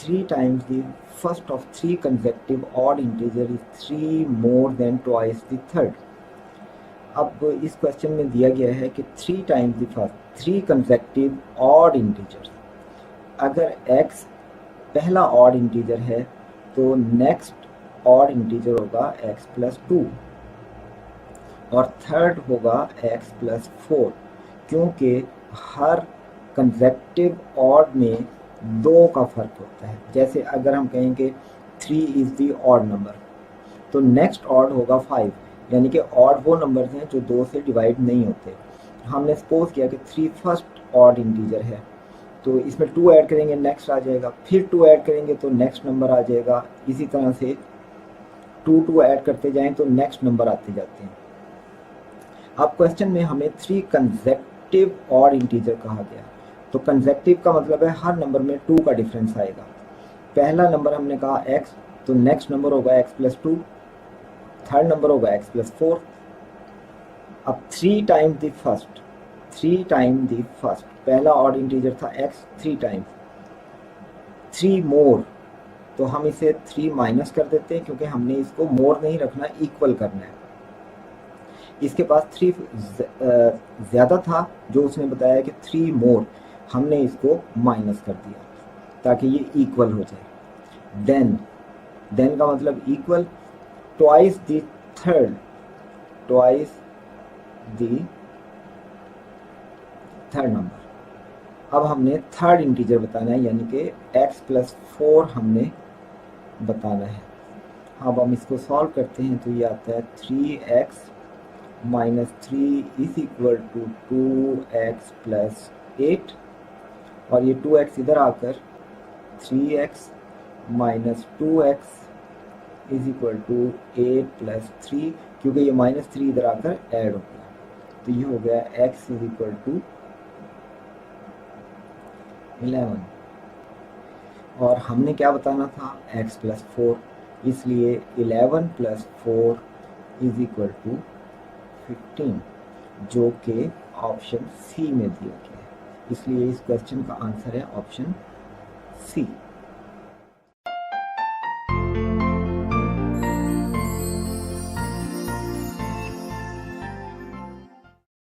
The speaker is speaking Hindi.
3 times the first of 3 consecutive odd integer is 3 more than twice the third. अब इस क्वेश्चन में दिया गया है कि 3 times the first 3 consecutive odd integers, अगर x पहला ऑड इंटीजर है तो नेक्स्ट ऑड इंटीजर होगा x प्लस 2 और थर्ड होगा x प्लस 4, क्योंकि हर कंसेक्टिव ऑड में 2 का फर्क होता है। जैसे अगर हम कहेंगे 3 इज़ दी ऑड नंबर तो नेक्स्ट ऑड होगा 5, यानी कि ऑड वो नंबर्स हैं जो 2 से डिवाइड नहीं होते। हमने सपोज किया कि 3 फर्स्ट ऑड इंटीजर है तो इसमें 2 ऐड करेंगे नेक्स्ट आ जाएगा, फिर 2 ऐड करेंगे तो नेक्स्ट नंबर आ जाएगा। इसी तरह से 2 ऐड करते जाएं तो नेक्स्ट नंबर आते जाते हैं। अब क्वेश्चन में हमें 3 कंसेक्टिव ऑड इंटीजर कहा गया, तो कंसेक्टिव का मतलब है हर नंबर में 2 का डिफरेंस आएगा। पहला नंबर हमने कहा x, तो नेक्स्ट नंबर होगा x प्लस 2, थर्ड नंबर होगा x प्लस 4। अब 3 times the first, 3 time the first, पहला ऑड इंटीजर था x, 3 टाइम्स 3 मोर, तो हम इसे 3 माइनस कर देते हैं क्योंकि हमने इसको मोर नहीं रखना, इक्वल करना है। इसके पास 3 ज़्यादा था जो उसने बताया कि 3 मोर, हमने इसको माइनस कर दिया ताकि ये इक्वल हो जाए। देन का मतलब equal, twice the third, twice the third number. अब हमने थर्ड इंटीजर बताना है, यानी कि x प्लस 4 हमने बताना है। अब हम इसको सॉल्व करते हैं तो ये आता है 3x minus 3 is equal to 2x plus 8, और ये 2x इधर आकर 3x minus 2x is equal to 8 plus 3, क्योंकि ये माइनस 3 इधर आकर ऐड हो गया, तो ये हो गया x इज इक्वल टू 11। और हमने क्या बताना था, x प्लस 4, इसलिए 11 प्लस 4 इज इक्वल टू 15, जो कि ऑप्शन सी में दिया गया है। इसलिए इस क्वेश्चन का आंसर है ऑप्शन सी।